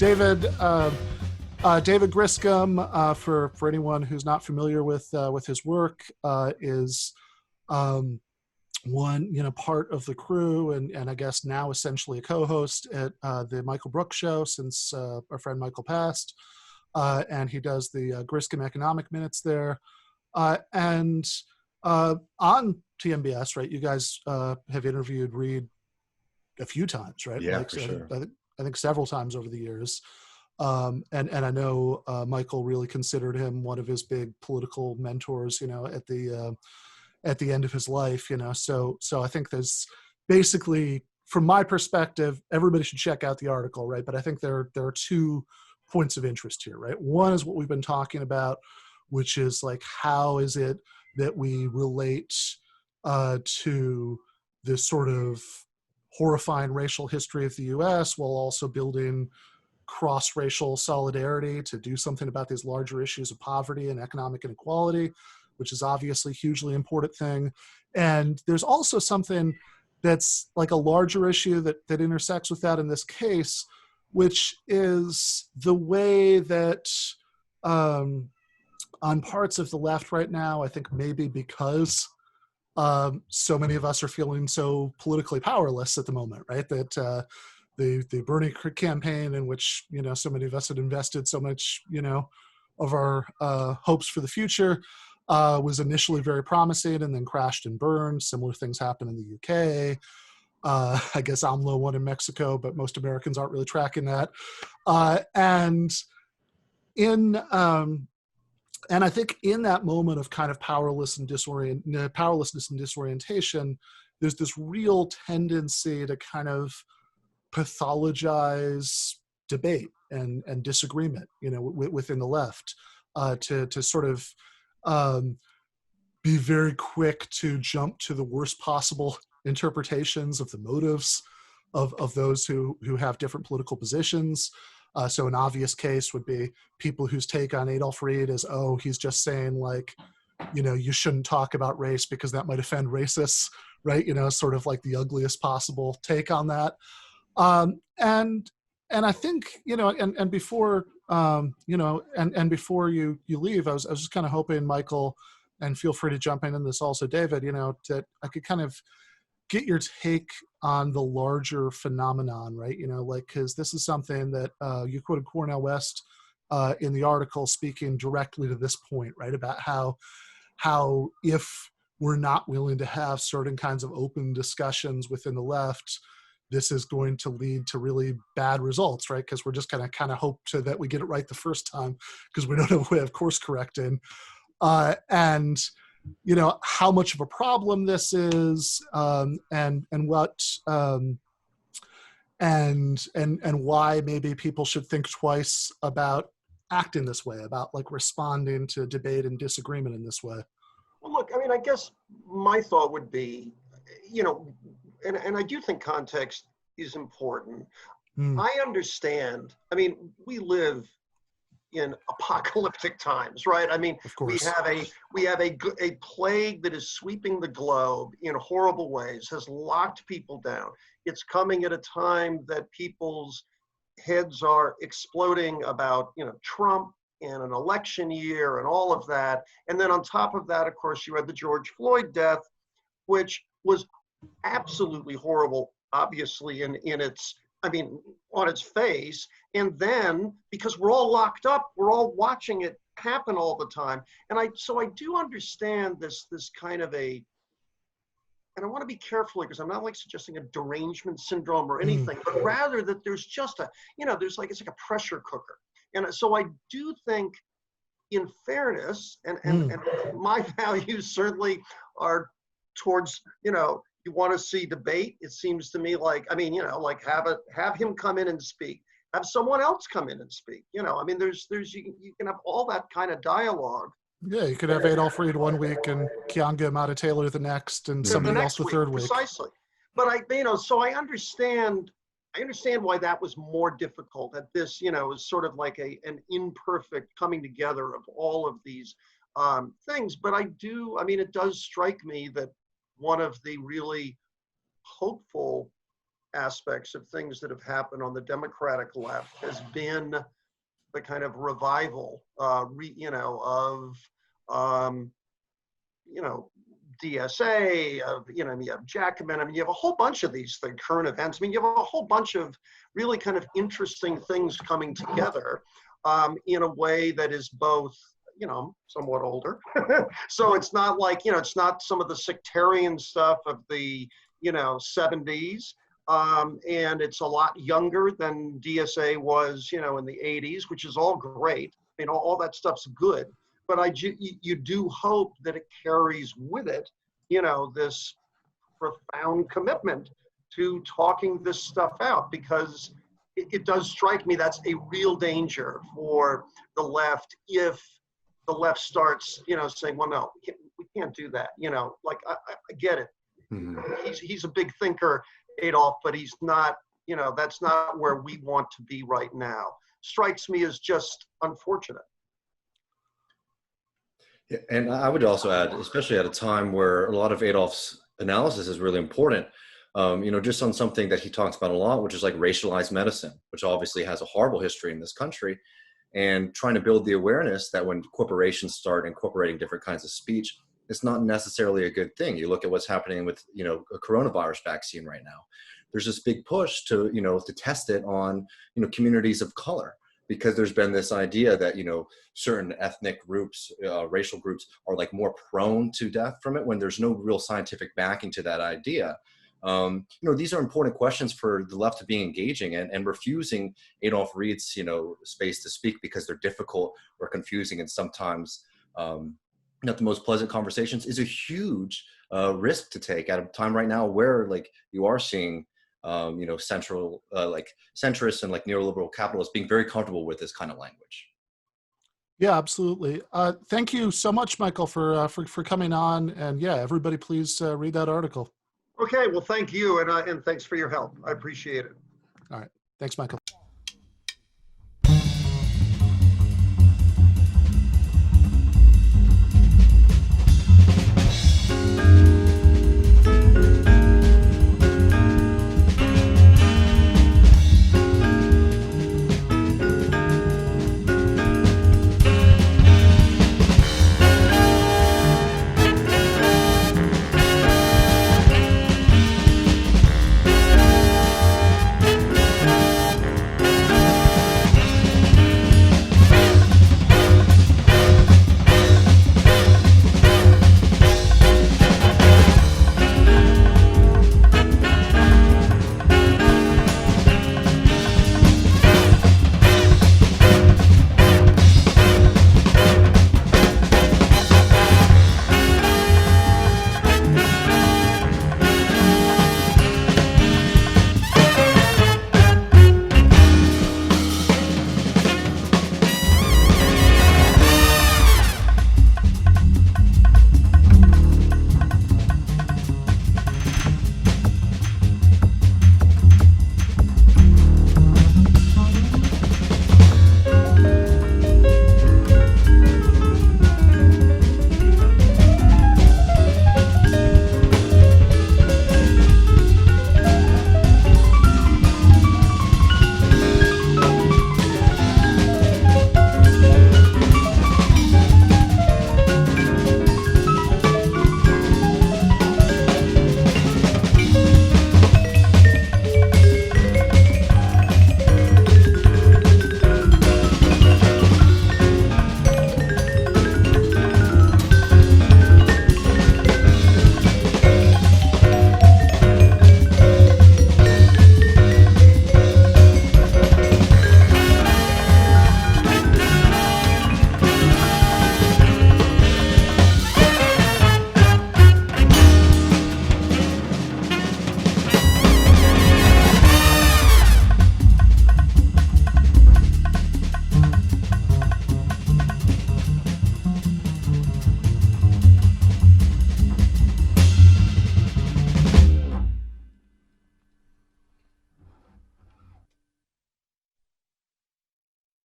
David Griscom, for anyone who's not familiar with his work, is one part of the crew, and I guess now essentially a co-host at the Michael Brooks Show since our friend Michael passed, and he does the Griscom Economic Minutes there, and on TMBS, right? You guys have interviewed Reed a few times, right? Yeah, for sure. I think several times over the years. And I know Michael really considered him one of his big political mentors, at the end of his life, So I think there's basically, from my perspective, everybody should check out the article, right? But I think there are 2 points of interest here, right? One is what we've been talking about, which is like, how is it that we relate to this sort of horrifying racial history of the U.S. while also building cross-racial solidarity to do something about these larger issues of poverty and economic inequality, which is obviously a hugely important thing. And there's also something that's like a larger issue that intersects with that in this case, which is the way that on parts of the left right now, I think maybe because so many of us are feeling so politically powerless at the moment, right? That the Bernie campaign, in which so many of us had invested so much of our hopes for the future, was initially very promising and then crashed and burned. Similar things happen in the UK. I guess AMLO won in Mexico, but most Americans aren't really tracking that. And I think in that moment of kind of powerlessness and disorientation, there's this real tendency to kind of pathologize debate and disagreement, within the left, to sort of be very quick to jump to the worst possible interpretations of the motives of those who have different political positions. So an obvious case would be people whose take on Adolph Reed is, oh, he's just saying like, you shouldn't talk about race because that might offend racists, right? Sort of like the ugliest possible take on that. And I think, and before, and before you leave, I was just kind of hoping, Michael, and feel free to jump in this also, David, that I could kind of get your take on the larger phenomenon, right? Because this is something that you quoted Cornel West in the article speaking directly to this point, right? About how if we're not willing to have certain kinds of open discussions within the left, this is going to lead to really bad results, right? Because we're just going to kind of hope that we get it right the first time because we don't have a way of course correcting. And how much of a problem this is, and what, and why maybe people should think twice about acting this way, about like responding to debate and disagreement in this way. Well, look, I mean, I guess my thought would be, and I do think context is important. I understand. I mean, we live in apocalyptic times, right? I mean, we have a plague that is sweeping the globe in horrible ways, has locked people down. It's coming at a time that people's heads are exploding about, Trump and an election year and all of that. And then on top of that, of course, you had the George Floyd death, which was absolutely horrible, obviously, in its, on its face. And then because we're all locked up, we're all watching it happen all the time. And so I do understand this kind of and I want to be careful because I'm not like suggesting a derangement syndrome or anything, but rather that there's just it's like a pressure cooker. And so I do think, in fairness, and my values certainly are towards, you want to see debate. It seems to me like, have him come in and speak, have someone else come in and speak. There's you can have all that kind of dialogue. Yeah, you could have Adolph Reed one week and Keeanga Amata-Taylor the next, and somebody else the third week. Precisely. But so I understand why that was more difficult. That this, is sort of like an imperfect coming together of all of these things. But it does strike me that one of the really hopeful aspects of things that have happened on the Democratic left has been the kind of revival, of, DSA, you have Jacobin. I mean, you have a whole bunch of these things, current events. I mean, you have a whole bunch of really kind of interesting things coming together in a way that is both, somewhat older. So it's not like, it's not some of the sectarian stuff of the, 70s. And it's a lot younger than DSA was, in the 80s, which is all great. I mean, all that stuff's good. But you do hope that it carries with it, this profound commitment to talking this stuff out, because it does strike me that's a real danger for the left if the left starts, saying, well, no, we can't do that. Like, I get it. Mm-hmm. He's a big thinker, Adolph, but he's not, that's not where we want to be right now. Strikes me as just unfortunate. Yeah, and I would also add, especially at a time where a lot of Adolph's analysis is really important, just on something that he talks about a lot, which is like racialized medicine, which obviously has a horrible history in this country, and trying to build the awareness that when corporations start incorporating different kinds of speech, it's not necessarily a good thing. You look at what's happening with, a coronavirus vaccine right now. There's this big push to, to test it on, communities of color, because there's been this idea that, certain ethnic groups, racial groups are like more prone to death from it, when there's no real scientific backing to that idea. These are important questions for the left to be engaging in, and refusing Adolph Reed's, space to speak because they're difficult or confusing and sometimes not the most pleasant conversations is a huge risk to take at a time right now where like you are seeing centrists and like neoliberal capitalists being very comfortable with this kind of language. Yeah, absolutely. Thank you so much, Michael, for coming on. And yeah, everybody, please read that article. Okay, well, thank you, and thanks for your help. I appreciate it. All right, thanks, Michael.